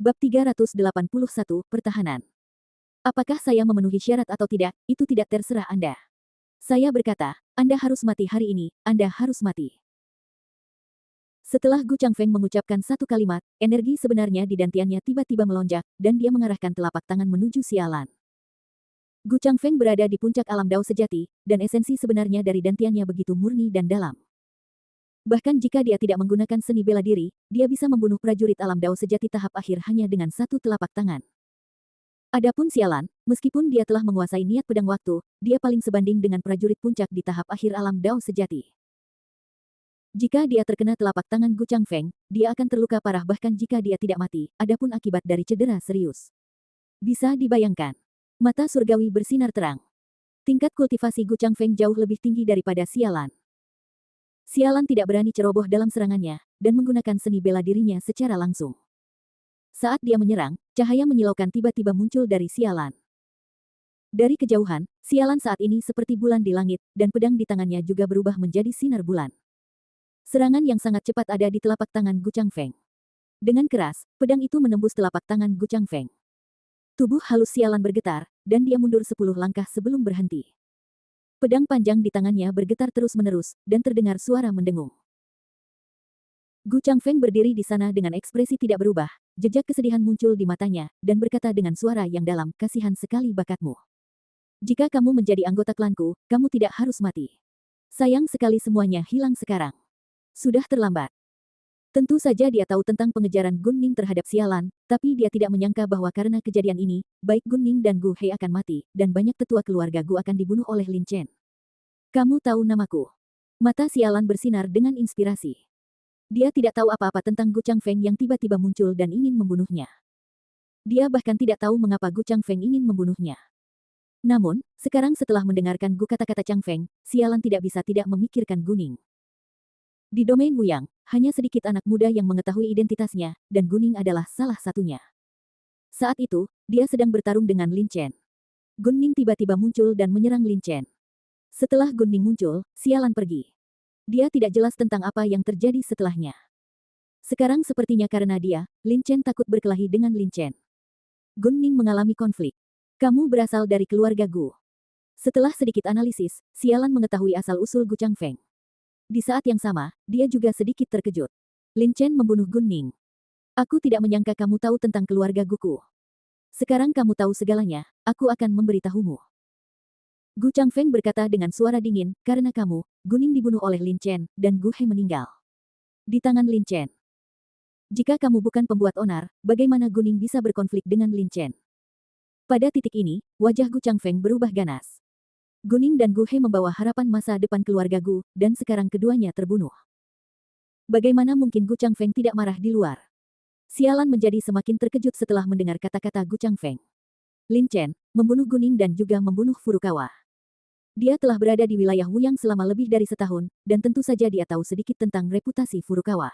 Bab 381, Pertahanan. Apakah saya memenuhi syarat atau tidak, itu tidak terserah Anda. Saya berkata, Anda harus mati hari ini, Anda harus mati. Setelah Gu Changfeng mengucapkan satu kalimat, energi sebenarnya di dantiannya tiba-tiba melonjak, dan dia mengarahkan telapak tangan menuju sialan. Gu Changfeng berada di puncak alam Dao sejati, dan esensi sebenarnya dari dantiannya begitu murni dan dalam. Bahkan jika dia tidak menggunakan seni bela diri, dia bisa membunuh prajurit alam Dao sejati tahap akhir hanya dengan satu telapak tangan. Adapun sialan, meskipun dia telah menguasai niat pedang waktu, dia paling sebanding dengan prajurit puncak di tahap akhir alam Dao sejati. Jika dia terkena telapak tangan Gu Changfeng, dia akan terluka parah bahkan jika dia tidak mati, adapun akibat dari cedera serius. Bisa dibayangkan. Mata surgawi bersinar terang. Tingkat kultivasi Gu Changfeng jauh lebih tinggi daripada sialan. Sialan tidak berani ceroboh dalam serangannya, dan menggunakan seni bela dirinya secara langsung. Saat dia menyerang, cahaya menyilaukan tiba-tiba muncul dari sialan. Dari kejauhan, sialan saat ini seperti bulan di langit, dan pedang di tangannya juga berubah menjadi sinar bulan. Serangan yang sangat cepat ada di telapak tangan Gu Changfeng. Dengan keras, pedang itu menembus telapak tangan Gu Changfeng. Tubuh halus sialan bergetar, dan dia mundur 10 langkah sebelum berhenti. Pedang panjang di tangannya bergetar terus-menerus, dan terdengar suara mendengung. Gu Changfeng berdiri di sana dengan ekspresi tidak berubah, jejak kesedihan muncul di matanya, dan berkata dengan suara yang dalam, kasihan sekali bakatmu. Jika kamu menjadi anggota klanku, kamu tidak harus mati. Sayang sekali semuanya hilang sekarang. Sudah terlambat. Tentu saja dia tahu tentang pengejaran Gun Ning terhadap sialan, tapi dia tidak menyangka bahwa karena kejadian ini, baik Gun Ning dan Gu Hei akan mati, dan banyak tetua keluarga Gu akan dibunuh oleh Lin Chen. Kamu tahu namaku. Mata sialan bersinar dengan inspirasi. Dia tidak tahu apa-apa tentang Gu Changfeng yang tiba-tiba muncul dan ingin membunuhnya. Dia bahkan tidak tahu mengapa Gu Changfeng ingin membunuhnya. Namun, sekarang setelah mendengarkan Gu kata-kata Changfeng, sialan tidak bisa tidak memikirkan Gu Ning. Di domain Wuyang, hanya sedikit anak muda yang mengetahui identitasnya, dan Gu Ning adalah salah satunya. Saat itu, dia sedang bertarung dengan Lin Chen. Gu Ning tiba-tiba muncul dan menyerang Lin Chen. Setelah Gu Ning muncul, sialan pergi. Dia tidak jelas tentang apa yang terjadi setelahnya. Sekarang sepertinya karena dia, Lin Chen takut berkelahi dengan Lin Chen. Gu Ning mengalami konflik. Kamu berasal dari keluarga Gu. Setelah sedikit analisis, sialan mengetahui asal-usul Gu Changfeng. Di saat yang sama, dia juga sedikit terkejut. Lin Chen membunuh Gu Ning. Aku tidak menyangka kamu tahu tentang keluarga Guku. Sekarang kamu tahu segalanya, aku akan memberitahumu. Gu Changfeng berkata dengan suara dingin, karena kamu, Gu Ning dibunuh oleh Lin Chen, dan Gu Hei meninggal. Di tangan Lin Chen. Jika kamu bukan pembuat onar, bagaimana Gu Ning bisa berkonflik dengan Lin Chen? Pada titik ini, wajah Gu Changfeng berubah ganas. Gu Ning dan Gu Hei membawa harapan masa depan keluarga Gu, dan sekarang keduanya terbunuh. Bagaimana mungkin Gu Changfeng tidak marah di luar? Sialan menjadi semakin terkejut setelah mendengar kata-kata Gu Changfeng. Lin Chen, membunuh Gu Ning dan juga membunuh Furukawa. Dia telah berada di wilayah Wuyang selama lebih dari setahun, dan tentu saja dia tahu sedikit tentang reputasi Furukawa.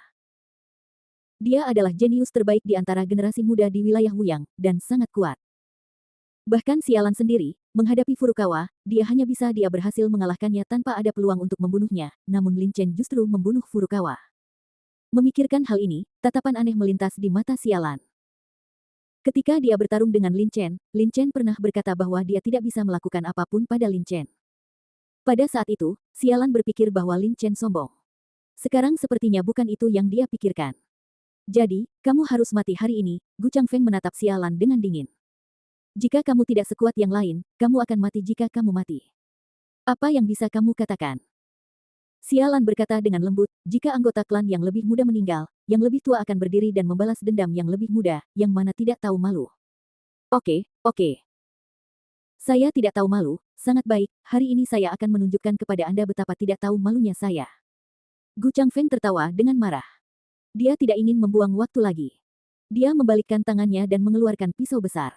Dia adalah jenius terbaik di antara generasi muda di wilayah Wuyang, dan sangat kuat. Bahkan sialan sendiri, menghadapi Furukawa, dia berhasil mengalahkannya tanpa ada peluang untuk membunuhnya, namun Lin Chen justru membunuh Furukawa. Memikirkan hal ini, tatapan aneh melintas di mata sialan. Ketika dia bertarung dengan Lin Chen pernah berkata bahwa dia tidak bisa melakukan apapun pada Lin Chen. Pada saat itu, sialan berpikir bahwa Lin Chen sombong. Sekarang sepertinya bukan itu yang dia pikirkan. Jadi, kamu harus mati hari ini, Gu Changfeng menatap sialan dengan dingin. Jika kamu tidak sekuat yang lain, kamu akan mati jika kamu mati. Apa yang bisa kamu katakan? Sialan berkata dengan lembut, jika anggota klan yang lebih muda meninggal, yang lebih tua akan berdiri dan membalas dendam yang lebih muda, yang mana tidak tahu malu. Oke. Saya tidak tahu malu, sangat baik, hari ini saya akan menunjukkan kepada Anda betapa tidak tahu malunya saya. Gu Changfeng tertawa dengan marah. Dia tidak ingin membuang waktu lagi. Dia membalikkan tangannya dan mengeluarkan pisau besar.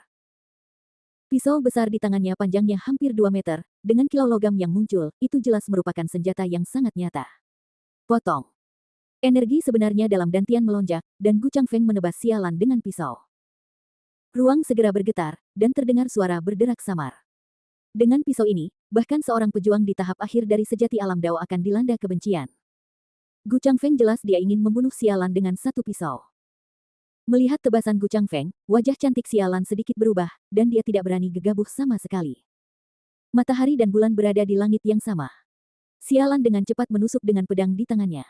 Pisau besar di tangannya panjangnya hampir 2 meter, dengan kilau logam yang muncul, itu jelas merupakan senjata yang sangat nyata. Potong. Energi sebenarnya dalam dantian melonjak, dan Gu Changfeng menebas sialan dengan pisau. Ruang segera bergetar, dan terdengar suara berderak samar. Dengan pisau ini, bahkan seorang pejuang di tahap akhir dari sejati alam Dao akan dilanda kebencian. Gu Changfeng jelas dia ingin membunuh sialan dengan satu pisau. Melihat tebasan Gu Changfeng, wajah cantik sialan sedikit berubah, dan dia tidak berani gegabah sama sekali. Matahari dan bulan berada di langit yang sama. Sialan dengan cepat menusuk dengan pedang di tangannya.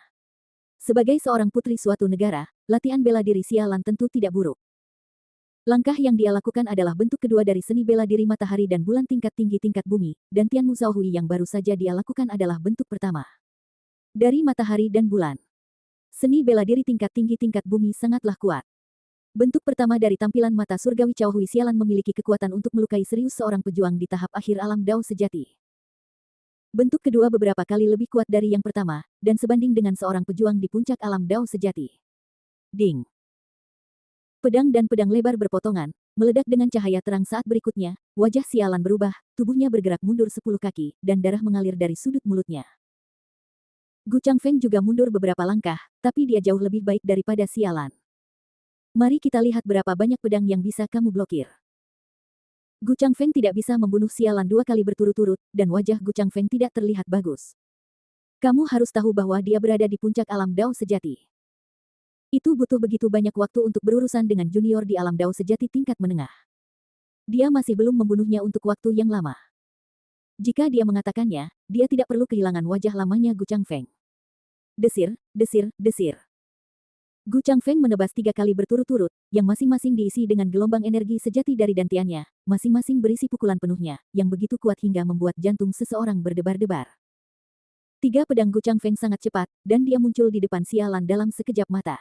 Sebagai seorang putri suatu negara, latihan bela diri sialan tentu tidak buruk. Langkah yang dia lakukan adalah bentuk kedua dari seni bela diri matahari dan bulan tingkat tinggi tingkat bumi, dan Tianmu Xiaohui yang baru saja dia lakukan adalah bentuk pertama. Dari matahari dan bulan. Seni bela diri tingkat tinggi tingkat bumi sangatlah kuat. Bentuk pertama dari tampilan mata surgawi Xiaohui sialan memiliki kekuatan untuk melukai serius seorang pejuang di tahap akhir alam Dao sejati. Bentuk kedua beberapa kali lebih kuat dari yang pertama, dan sebanding dengan seorang pejuang di puncak alam Dao sejati. Ding! Pedang dan pedang lebar berpotongan, meledak dengan cahaya terang saat berikutnya, wajah sialan berubah, tubuhnya bergerak mundur 10 kaki, dan darah mengalir dari sudut mulutnya. Gu Changfeng juga mundur beberapa langkah, tapi dia jauh lebih baik daripada sialan. Mari kita lihat berapa banyak pedang yang bisa kamu blokir. Gu Changfeng tidak bisa membunuh sialan 2 kali berturut-turut, dan wajah Gu Changfeng tidak terlihat bagus. Kamu harus tahu bahwa dia berada di puncak alam Dao sejati. Itu butuh begitu banyak waktu untuk berurusan dengan junior di alam Dao sejati tingkat menengah. Dia masih belum membunuhnya untuk waktu yang lama. Jika dia mengatakannya, dia tidak perlu kehilangan wajah lamanya Gu Changfeng. Desir, desir, desir. Gu Changfeng menebas 3 kali berturut-turut, yang masing-masing diisi dengan gelombang energi sejati dari dantiannya, masing-masing berisi pukulan penuhnya, yang begitu kuat hingga membuat jantung seseorang berdebar-debar. 3 pedang Gu Changfeng sangat cepat, dan dia muncul di depan sialan dalam sekejap mata.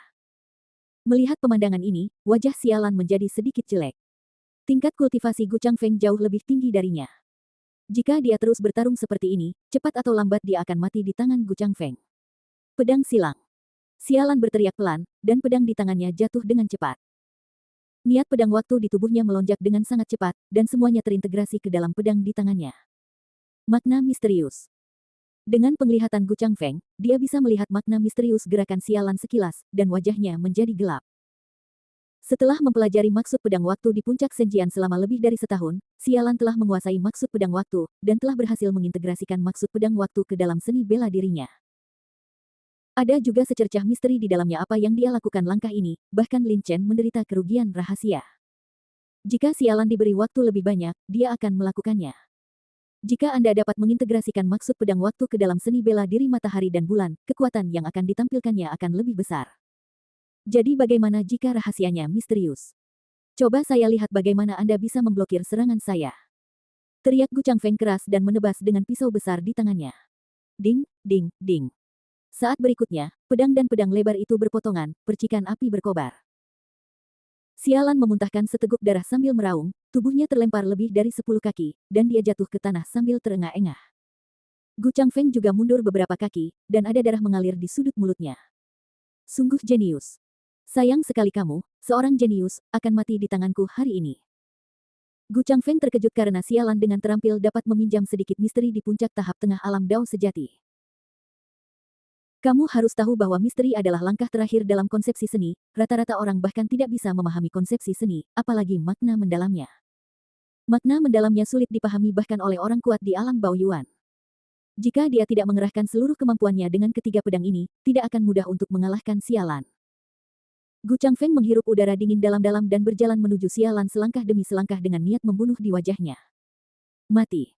Melihat pemandangan ini, wajah sialan menjadi sedikit jelek. Tingkat kultivasi Gu Changfeng jauh lebih tinggi darinya. Jika dia terus bertarung seperti ini, cepat atau lambat dia akan mati di tangan Gu Changfeng. Pedang silang. Sialan berteriak pelan, dan pedang di tangannya jatuh dengan cepat. Niat pedang waktu di tubuhnya melonjak dengan sangat cepat, dan semuanya terintegrasi ke dalam pedang di tangannya. Makna misterius. Dengan penglihatan Gu Changfeng, dia bisa melihat makna misterius gerakan sialan sekilas, dan wajahnya menjadi gelap. Setelah mempelajari maksud pedang waktu di puncak Senjian selama lebih dari setahun, sialan telah menguasai maksud pedang waktu, dan telah berhasil mengintegrasikan maksud pedang waktu ke dalam seni bela dirinya. Ada juga secercah misteri di dalamnya apa yang dia lakukan langkah ini, bahkan Lin Chen menderita kerugian rahasia. Jika sialan diberi waktu lebih banyak, dia akan melakukannya. Jika Anda dapat mengintegrasikan maksud pedang waktu ke dalam seni bela diri matahari dan bulan, kekuatan yang akan ditampilkannya akan lebih besar. Jadi bagaimana jika rahasianya misterius? Coba saya lihat bagaimana Anda bisa memblokir serangan saya. Teriak Gu Changfeng keras dan menebas dengan pisau besar di tangannya. Ding, ding, ding. Saat berikutnya, pedang dan pedang lebar itu berpotongan, percikan api berkobar. Sialan memuntahkan seteguk darah sambil meraung, tubuhnya terlempar lebih dari 10 kaki, dan dia jatuh ke tanah sambil terengah-engah. Gu Changfeng juga mundur beberapa kaki, dan ada darah mengalir di sudut mulutnya. Sungguh jenius. Sayang sekali kamu, seorang jenius, akan mati di tanganku hari ini. Gu Changfeng terkejut karena sialan dengan terampil dapat meminjam sedikit misteri di puncak tahap tengah alam Dao sejati. Kamu harus tahu bahwa misteri adalah langkah terakhir dalam konsepsi seni, rata-rata orang bahkan tidak bisa memahami konsepsi seni, apalagi makna mendalamnya. Makna mendalamnya sulit dipahami bahkan oleh orang kuat di alam Baoyuan. Jika dia tidak mengerahkan seluruh kemampuannya dengan ketiga pedang ini, tidak akan mudah untuk mengalahkan sialan. Gu Changfeng menghirup udara dingin dalam-dalam dan berjalan menuju sialan selangkah demi selangkah dengan niat membunuh di wajahnya. Mati.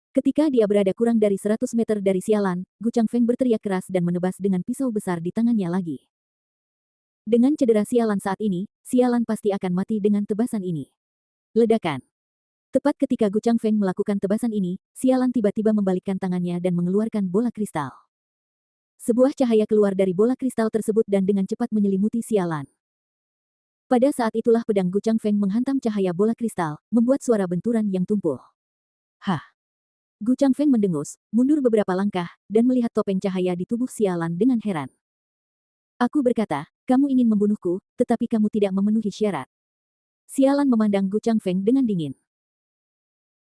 Ketika dia berada kurang dari 100 meter dari sialan, Gu Changfeng berteriak keras dan menebas dengan pisau besar di tangannya lagi. Dengan cedera sialan saat ini, sialan pasti akan mati dengan tebasan ini. Ledakan. Tepat ketika Gu Changfeng melakukan tebasan ini, sialan tiba-tiba membalikkan tangannya dan mengeluarkan bola kristal. Sebuah cahaya keluar dari bola kristal tersebut dan dengan cepat menyelimuti sialan. Pada saat itulah pedang Gu Changfeng menghantam cahaya bola kristal, membuat suara benturan yang tumpul. Hah! Gu Changfeng mendengus, mundur beberapa langkah, dan melihat topeng cahaya di tubuh sialan dengan heran. Aku berkata, kamu ingin membunuhku, tetapi kamu tidak memenuhi syarat. Sialan memandang Gu Changfeng dengan dingin.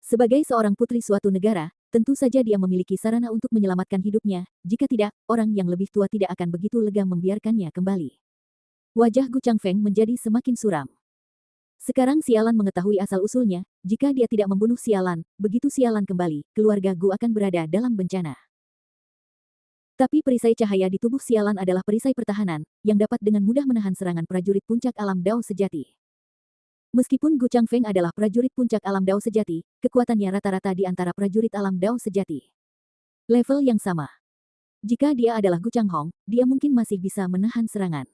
Sebagai seorang putri suatu negara, tentu saja dia memiliki sarana untuk menyelamatkan hidupnya, jika tidak, orang yang lebih tua tidak akan begitu lega membiarkannya kembali. Wajah Gu Changfeng menjadi semakin suram. Sekarang sialan mengetahui asal-usulnya, jika dia tidak membunuh sialan, begitu sialan kembali, keluarga Gu akan berada dalam bencana. Tapi perisai cahaya di tubuh sialan adalah perisai pertahanan, yang dapat dengan mudah menahan serangan prajurit puncak alam Dao sejati. Meskipun Gu Changfeng adalah prajurit puncak alam Dao sejati, kekuatannya rata-rata di antara prajurit alam Dao sejati. Level yang sama. Jika dia adalah Gu Changhong, dia mungkin masih bisa menahan serangan.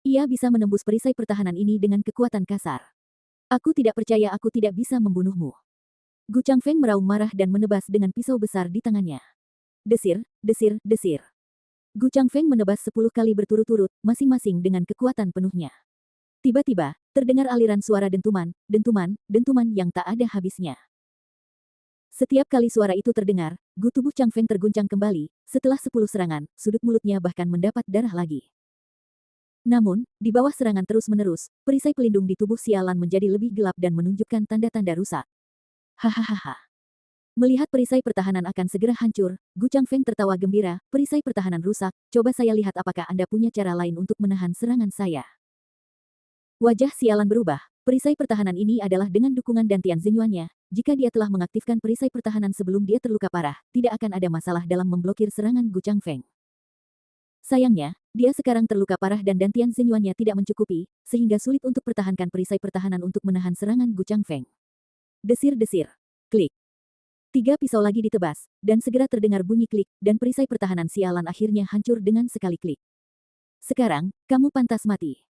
Ia bisa menembus perisai pertahanan ini dengan kekuatan kasar. Aku tidak percaya aku tidak bisa membunuhmu. Gu Changfeng meraung marah dan menebas dengan pisau besar di tangannya. Desir, desir, desir. Gu Changfeng menebas 10 kali berturut-turut, masing-masing dengan kekuatan penuhnya. Tiba-tiba, terdengar aliran suara dentuman, dentuman, dentuman yang tak ada habisnya. Setiap kali suara itu terdengar, Gu tubuh Changfeng terguncang kembali, setelah 10 serangan, sudut mulutnya bahkan mendapat darah lagi. Namun, di bawah serangan terus-menerus, perisai pelindung di tubuh sialan menjadi lebih gelap dan menunjukkan tanda-tanda rusak. Hahaha. Melihat perisai pertahanan akan segera hancur, Gu Changfeng tertawa gembira, perisai pertahanan rusak, coba saya lihat apakah Anda punya cara lain untuk menahan serangan saya. Wajah sialan berubah, perisai pertahanan ini adalah dengan dukungan Dantian Zinyuannya, jika dia telah mengaktifkan perisai pertahanan sebelum dia terluka parah, tidak akan ada masalah dalam memblokir serangan Gu Changfeng. Sayangnya, dia sekarang terluka parah dan Dantian Zinyuannya tidak mencukupi, sehingga sulit untuk pertahankan perisai pertahanan untuk menahan serangan Gu Changfeng. Desir-desir. Klik. 3 pisau lagi ditebas, dan segera terdengar bunyi klik, dan perisai pertahanan sialan akhirnya hancur dengan sekali klik. Sekarang, kamu pantas mati.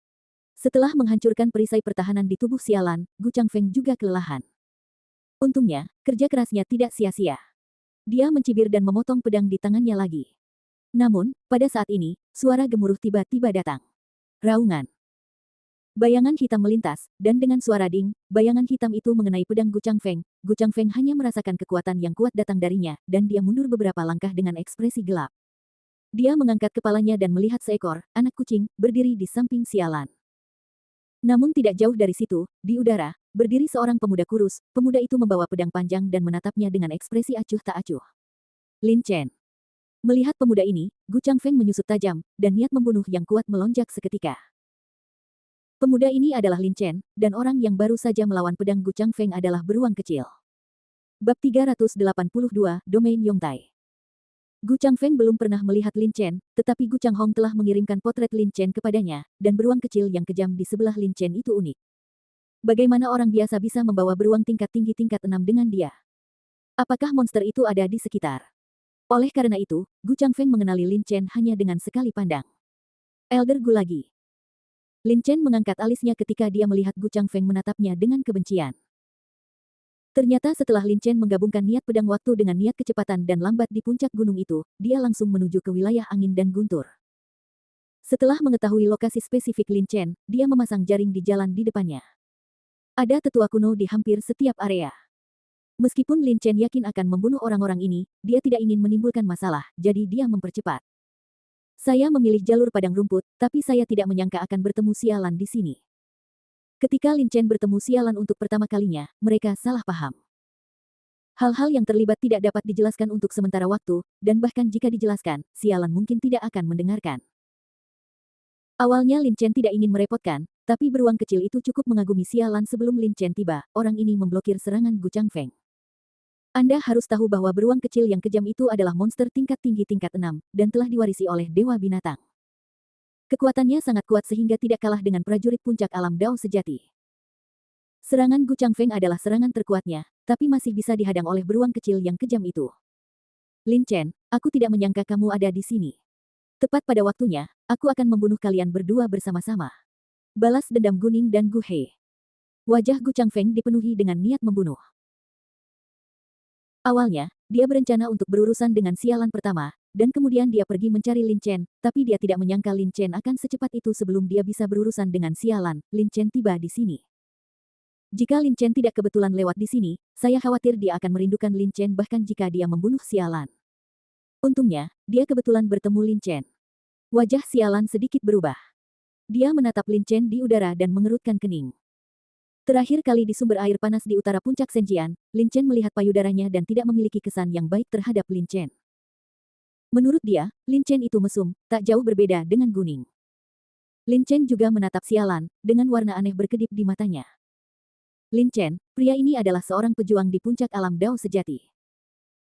Setelah menghancurkan perisai pertahanan di tubuh sialan, Gu Changfeng juga kelelahan. Untungnya, kerja kerasnya tidak sia-sia. Dia mencibir dan memotong pedang di tangannya lagi. Namun, pada saat ini, suara gemuruh tiba-tiba datang. Raungan. Bayangan hitam melintas, dan dengan suara ding, bayangan hitam itu mengenai pedang Gu Changfeng. Gu Changfeng hanya merasakan kekuatan yang kuat datang darinya, dan dia mundur beberapa langkah dengan ekspresi gelap. Dia mengangkat kepalanya dan melihat seekor anak kucing berdiri di samping sialan. Namun tidak jauh dari situ, di udara, berdiri seorang pemuda kurus. Pemuda itu membawa pedang panjang dan menatapnya dengan ekspresi acuh tak acuh. Lin Chen. Melihat pemuda ini, Gu Changfeng menyusut tajam, dan niat membunuh yang kuat melonjak seketika. Pemuda ini adalah Lin Chen, dan orang yang baru saja melawan pedang Gu Changfeng adalah beruang kecil. Bab 382, Domain Yongtai. Gu Changfeng belum pernah melihat Lin Chen, tetapi Gu Changhong telah mengirimkan potret Lin Chen kepadanya, dan beruang kecil yang kejam di sebelah Lin Chen itu unik. Bagaimana orang biasa bisa membawa beruang tingkat tinggi tingkat 6 dengan dia? Apakah monster itu ada di sekitar? Oleh karena itu, Gu Changfeng mengenali Lin Chen hanya dengan sekali pandang. Elder Gu lagi. Lin Chen mengangkat alisnya ketika dia melihat Gu Changfeng menatapnya dengan kebencian. Ternyata setelah Lin Chen menggabungkan niat pedang waktu dengan niat kecepatan dan lambat di puncak gunung itu, dia langsung menuju ke wilayah angin dan guntur. Setelah mengetahui lokasi spesifik Lin Chen, dia memasang jaring di jalan di depannya. Ada tetua kuno di hampir setiap area. Meskipun Lin Chen yakin akan membunuh orang-orang ini, dia tidak ingin menimbulkan masalah, jadi dia mempercepat. Saya memilih jalur padang rumput, tapi saya tidak menyangka akan bertemu sialan di sini. Ketika Lin Chen bertemu sialan untuk pertama kalinya, mereka salah paham. Hal-hal yang terlibat tidak dapat dijelaskan untuk sementara waktu, dan bahkan jika dijelaskan, sialan mungkin tidak akan mendengarkan. Awalnya Lin Chen tidak ingin merepotkan, tapi beruang kecil itu cukup mengagumi sialan sebelum Lin Chen tiba. Orang ini memblokir serangan Gu Changfeng. Anda harus tahu bahwa beruang kecil yang kejam itu adalah monster tingkat tinggi tingkat 6, dan telah diwarisi oleh Dewa Binatang. Kekuatannya sangat kuat sehingga tidak kalah dengan prajurit puncak alam Dao sejati. Serangan Gu Changfeng adalah serangan terkuatnya, tapi masih bisa dihadang oleh beruang kecil yang kejam itu. Lin Chen, aku tidak menyangka kamu ada di sini. Tepat pada waktunya, aku akan membunuh kalian berdua bersama-sama. Balas dendam Guning dan Gu He. Wajah Gu Changfeng dipenuhi dengan niat membunuh. Awalnya, dia berencana untuk berurusan dengan sialan pertama, dan kemudian dia pergi mencari Lin Chen, tapi dia tidak menyangka Lin Chen akan secepat itu sebelum dia bisa berurusan dengan sialan. Lin Chen tiba di sini. Jika Lin Chen tidak kebetulan lewat di sini, saya khawatir dia akan merindukan Lin Chen bahkan jika dia membunuh sialan. Untungnya, dia kebetulan bertemu Lin Chen. Wajah sialan sedikit berubah. Dia menatap Lin Chen di udara dan mengerutkan kening. Terakhir kali di sumber air panas di utara puncak Senjian, Lin Chen melihat payudaranya dan tidak memiliki kesan yang baik terhadap Lin Chen. Menurut dia, Lin Chen itu mesum, tak jauh berbeda dengan Guning. Lin Chen juga menatap sialan, dengan warna aneh berkedip di matanya. Lin Chen, pria ini adalah seorang pejuang di puncak alam Dao sejati.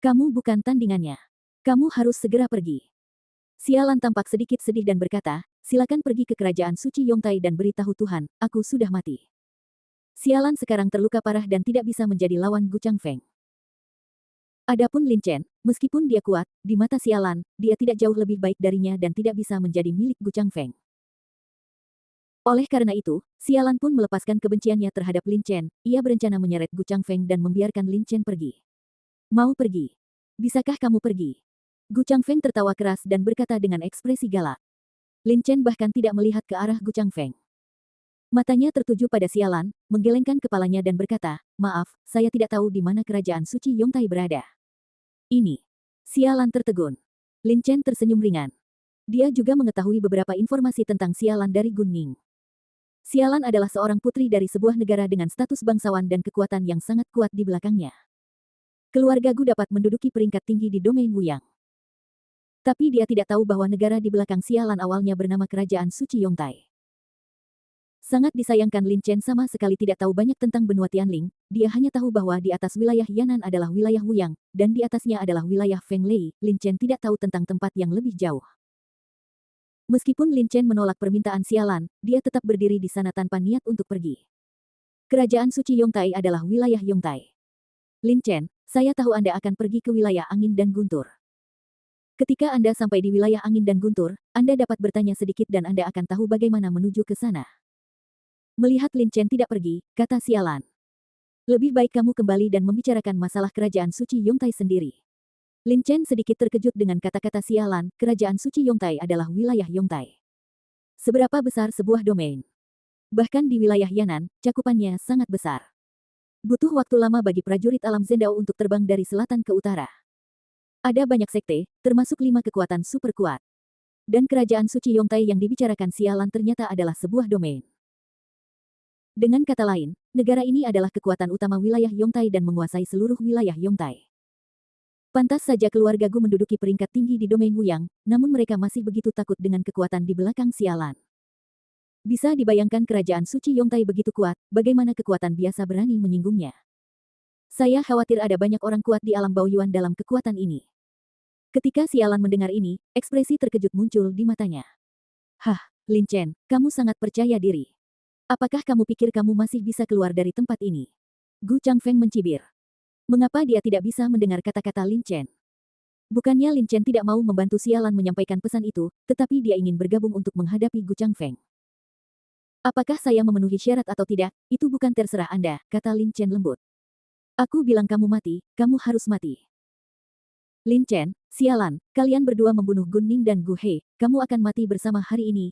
Kamu bukan tandingannya. Kamu harus segera pergi. Sialan tampak sedikit sedih dan berkata, silakan pergi ke kerajaan suci Yongtai dan beritahu Tuhan, aku sudah mati. Sialan sekarang terluka parah dan tidak bisa menjadi lawan Gu Changfeng. Adapun Lin Chen, meskipun dia kuat, di mata Sialan, dia tidak jauh lebih baik darinya dan tidak bisa menjadi milik Gu Changfeng. Oleh karena itu, Sialan pun melepaskan kebenciannya terhadap Lin Chen, ia berencana menyeret Gu Changfeng dan membiarkan Lin Chen pergi. Mau pergi? Bisakah kamu pergi? Gu Changfeng tertawa keras dan berkata dengan ekspresi galak. Lin Chen bahkan tidak melihat ke arah Gu Changfeng. Matanya tertuju pada Sialan, menggelengkan kepalanya dan berkata, maaf, saya tidak tahu di mana kerajaan suci Yongtai berada. Ini. Sialan tertegun. Lin Chen tersenyum ringan. Dia juga mengetahui beberapa informasi tentang Sialan dari Gun Ning. Sialan adalah seorang putri dari sebuah negara dengan status bangsawan dan kekuatan yang sangat kuat di belakangnya. Keluarga Gu dapat menduduki peringkat tinggi di domain Wuyang. Tapi dia tidak tahu bahwa negara di belakang Sialan awalnya bernama Kerajaan Suci Yongtai. Sangat disayangkan Lin Chen sama sekali tidak tahu banyak tentang benua Tianling, dia hanya tahu bahwa di atas wilayah Yan'an adalah wilayah Wuyang, dan di atasnya adalah wilayah Feng Lei. Lin Chen tidak tahu tentang tempat yang lebih jauh. Meskipun Lin Chen menolak permintaan Sialan, dia tetap berdiri di sana tanpa niat untuk pergi. Kerajaan Suci Yongtai adalah wilayah Yongtai. Lin Chen, saya tahu Anda akan pergi ke wilayah angin dan guntur. Ketika Anda sampai di wilayah angin dan guntur, Anda dapat bertanya sedikit dan Anda akan tahu bagaimana menuju ke sana. Melihat Lin Chen tidak pergi, kata Sialan. Lebih baik kamu kembali dan membicarakan masalah kerajaan suci Yongtai sendiri. Lin Chen sedikit terkejut dengan kata-kata Sialan, kerajaan suci Yongtai adalah wilayah Yongtai. Seberapa besar sebuah domain? Bahkan di wilayah Yan'an, cakupannya sangat besar. Butuh waktu lama bagi prajurit alam Zendao untuk terbang dari selatan ke utara. Ada banyak sekte, termasuk 5 kekuatan super kuat. Dan kerajaan suci Yongtai yang dibicarakan Sialan ternyata adalah sebuah domain. Dengan kata lain, negara ini adalah kekuatan utama wilayah Yongtai dan menguasai seluruh wilayah Yongtai. Pantas saja keluarga Gu menduduki peringkat tinggi di domain Wuyang, namun mereka masih begitu takut dengan kekuatan di belakang Sialan. Bisa dibayangkan kerajaan suci Yongtai begitu kuat, bagaimana kekuatan biasa berani menyinggungnya. Saya khawatir ada banyak orang kuat di alam Baoyuan dalam kekuatan ini. Ketika Sialan mendengar ini, ekspresi terkejut muncul di matanya. Hah, Lin Chen, kamu sangat percaya diri. Apakah kamu pikir kamu masih bisa keluar dari tempat ini? Gu Changfeng mencibir. Mengapa dia tidak bisa mendengar kata-kata Lin Chen? Bukannya Lin Chen tidak mau membantu Sialan menyampaikan pesan itu, tetapi dia ingin bergabung untuk menghadapi Gu Changfeng. Apakah saya memenuhi syarat atau tidak, itu bukan terserah Anda, kata Lin Chen lembut. Aku bilang kamu mati, kamu harus mati. Lin Chen, Sialan, kalian berdua membunuh Gun Ning dan Gu He, kamu akan mati bersama hari ini.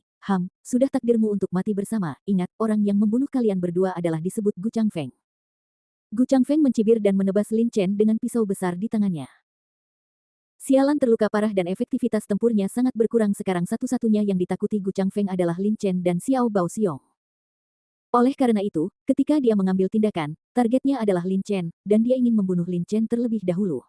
Sudah takdirmu untuk mati bersama, ingat, orang yang membunuh kalian berdua adalah disebut Gu Changfeng. Gu Changfeng mencibir dan menebas Lin Chen dengan pisau besar di tangannya. Sialan terluka parah dan efektivitas tempurnya sangat berkurang sekarang satu-satunya yang ditakuti Gu Changfeng adalah Lin Chen dan Xiao Bao Xiong. Oleh karena itu, ketika dia mengambil tindakan, targetnya adalah Lin Chen, dan dia ingin membunuh Lin Chen terlebih dahulu.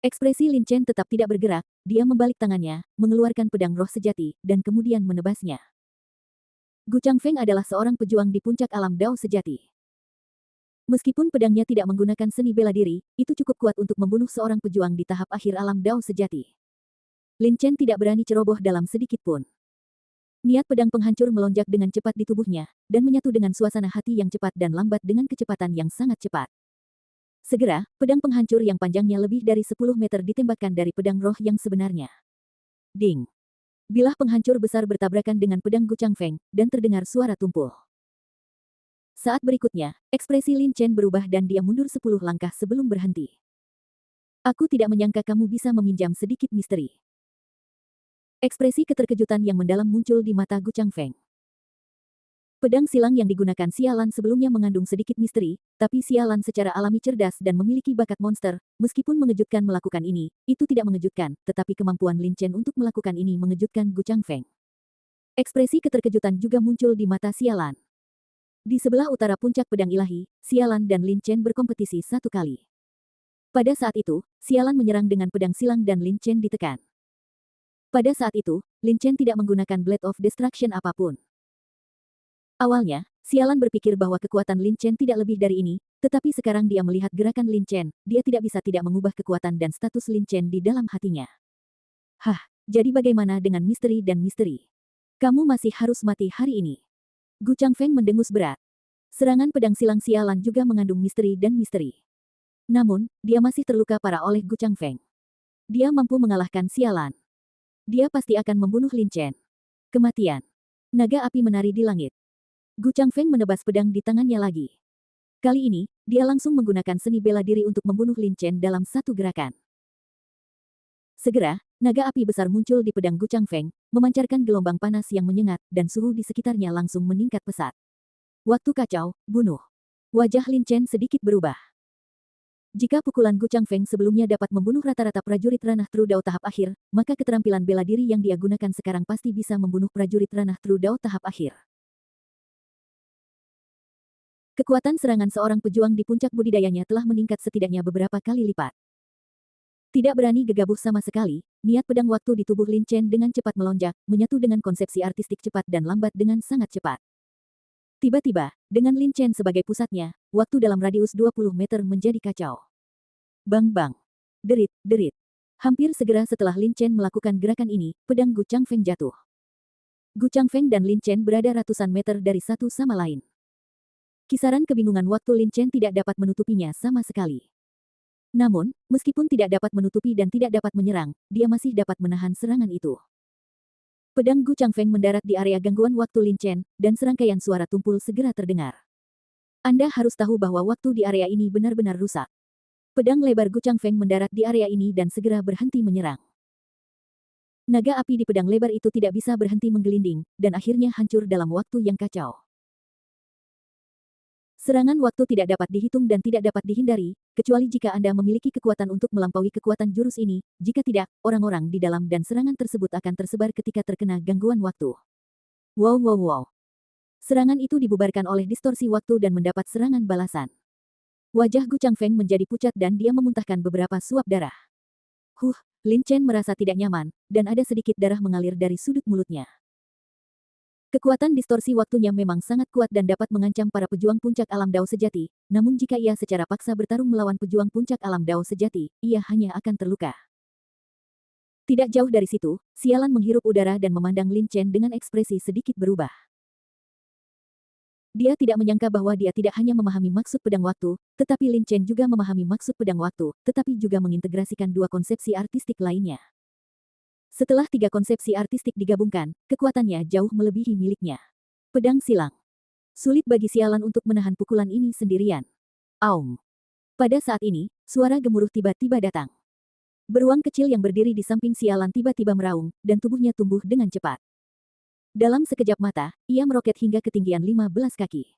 Ekspresi Lin Chen tetap tidak bergerak, dia membalik tangannya, mengeluarkan pedang roh sejati, dan kemudian menebasnya. Gu Changfeng adalah seorang pejuang di puncak alam Dao sejati. Meskipun pedangnya tidak menggunakan seni bela diri, itu cukup kuat untuk membunuh seorang pejuang di tahap akhir alam Dao sejati. Lin Chen tidak berani ceroboh dalam sedikit pun. Niat pedang penghancur melonjak dengan cepat di tubuhnya, dan menyatu dengan suasana hati yang cepat dan lambat dengan kecepatan yang sangat cepat. Segera, pedang penghancur yang panjangnya lebih dari 10 meter ditembakkan dari pedang roh yang sebenarnya. Ding! Bilah penghancur besar bertabrakan dengan pedang Gu Changfeng, dan terdengar suara tumpul. Saat berikutnya, ekspresi Lin Chen berubah dan dia mundur 10 langkah sebelum berhenti. Aku tidak menyangka kamu bisa meminjam sedikit misteri. Ekspresi keterkejutan yang mendalam muncul di mata Gu Changfeng. Pedang silang yang digunakan Sialan sebelumnya mengandung sedikit misteri, tapi Sialan secara alami cerdas dan memiliki bakat monster, meskipun mengejutkan melakukan ini, itu tidak mengejutkan, tetapi kemampuan Lin Chen untuk melakukan ini mengejutkan Gu Changfeng. Ekspresi keterkejutan juga muncul di mata Sialan. Di sebelah utara puncak pedang ilahi, Sialan dan Lin Chen berkompetisi satu kali. Pada saat itu, Sialan menyerang dengan pedang silang dan Lin Chen ditekan. Pada saat itu, Lin Chen tidak menggunakan Blade of Destruction apapun. Awalnya, Sialan berpikir bahwa kekuatan Lin Chen tidak lebih dari ini, tetapi sekarang dia melihat gerakan Lin Chen, dia tidak bisa tidak mengubah kekuatan dan status Lin Chen di dalam hatinya. Hah, Jadi bagaimana dengan misteri dan misteri? Kamu masih harus mati hari ini. Gu Changfeng mendengus berat. Serangan pedang silang sialan juga mengandung misteri dan misteri. Namun, dia masih terluka parah oleh Gu Changfeng. Dia mampu mengalahkan sialan. Dia pasti akan membunuh Lin Chen. Kematian. Naga api menari di langit. Gu Changfeng menebas pedang di tangannya lagi. Kali ini, dia langsung menggunakan seni bela diri untuk membunuh Lin Chen dalam satu gerakan. Segera, naga api besar muncul di pedang Gu Changfeng, memancarkan gelombang panas yang menyengat, dan suhu di sekitarnya langsung meningkat pesat. Waktu kacau, bunuh. Wajah Lin Chen sedikit berubah. Jika pukulan Gu Changfeng sebelumnya dapat membunuh rata-rata prajurit ranah Tru Dao tahap akhir, maka keterampilan bela diri yang dia gunakan sekarang pasti bisa membunuh prajurit ranah Tru Dao tahap akhir. Kekuatan serangan seorang pejuang di puncak budidayanya telah meningkat setidaknya beberapa kali lipat. Tidak berani gegabah sama sekali, niat pedang waktu di tubuh Lin Chen dengan cepat melonjak, menyatu dengan konsepsi artistik cepat dan lambat dengan sangat cepat. Tiba-tiba, dengan Lin Chen sebagai pusatnya, waktu dalam radius 20 meter menjadi kacau. Bang-bang. Derit-derit. Hampir segera setelah Lin Chen melakukan gerakan ini, pedang Gu Changfeng jatuh. Gu Changfeng dan Lin Chen berada ratusan meter dari satu sama lain. Kisaran kebingungan waktu Lin Chen tidak dapat menutupinya sama sekali. Namun, meskipun tidak dapat menutupi dan tidak dapat menyerang, dia masih dapat menahan serangan itu. Pedang Gu Changfeng mendarat di area gangguan waktu Lin Chen, dan serangkaian suara tumpul segera terdengar. Anda harus tahu bahwa waktu di area ini benar-benar rusak. Pedang lebar Gu Changfeng mendarat di area ini dan segera berhenti menyerang. Naga api di pedang lebar itu tidak bisa berhenti menggelinding, dan akhirnya hancur dalam waktu yang kacau. Serangan waktu tidak dapat dihitung dan tidak dapat dihindari, kecuali jika Anda memiliki kekuatan untuk melampaui kekuatan jurus ini, jika tidak, orang-orang di dalam dan serangan tersebut akan tersebar ketika terkena gangguan waktu. Wow. Serangan itu dibubarkan oleh distorsi waktu dan mendapat serangan balasan. Wajah Gu Changfeng menjadi pucat dan dia memuntahkan beberapa suap darah. Lin Chen merasa tidak nyaman, dan ada sedikit darah mengalir dari sudut mulutnya. Kekuatan distorsi waktunya memang sangat kuat dan dapat mengancam para pejuang puncak alam Dao sejati, namun jika ia secara paksa bertarung melawan pejuang puncak alam Dao sejati, ia hanya akan terluka. Tidak jauh dari situ, sialan menghirup udara dan memandang Lin Chen dengan ekspresi sedikit berubah. Dia tidak menyangka bahwa dia tidak hanya memahami maksud pedang waktu, tetapi Lin Chen juga memahami maksud pedang waktu, tetapi juga mengintegrasikan dua konsepsi artistik lainnya. Setelah tiga konsepsi artistik digabungkan, kekuatannya jauh melebihi miliknya. Pedang silang. Sulit bagi sialan untuk menahan pukulan ini sendirian. Aum. Pada saat ini, suara gemuruh tiba-tiba datang. Beruang kecil yang berdiri di samping sialan tiba-tiba meraung, dan tubuhnya tumbuh dengan cepat. Dalam sekejap mata, ia meroket hingga ketinggian 15 kaki.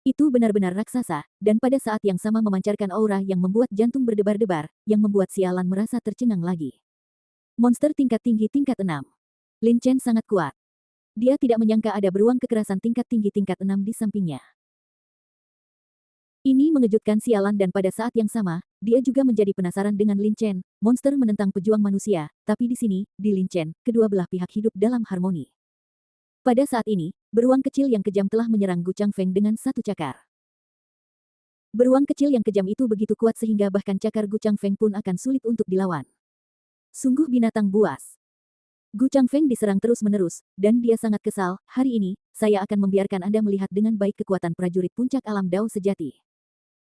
Itu benar-benar raksasa, dan pada saat yang sama memancarkan aura yang membuat jantung berdebar-debar, yang membuat sialan merasa tercengang lagi. Monster tingkat tinggi tingkat 6. Lin Chen sangat kuat. Dia tidak menyangka ada beruang kekerasan tingkat tinggi tingkat 6 di sampingnya. Ini mengejutkan sialan dan pada saat yang sama, dia juga menjadi penasaran dengan Lin Chen, monster menentang pejuang manusia, tapi di sini, di Lin Chen, kedua belah pihak hidup dalam harmoni. Pada saat ini, beruang kecil yang kejam telah menyerang Gu Changfeng dengan satu cakar. Beruang kecil yang kejam itu begitu kuat sehingga bahkan cakar Gu Changfeng pun akan sulit untuk dilawan. Sungguh binatang buas. Gu Changfeng diserang terus-menerus, dan dia sangat kesal. Hari ini, saya akan membiarkan Anda melihat dengan baik kekuatan prajurit puncak alam Dao sejati.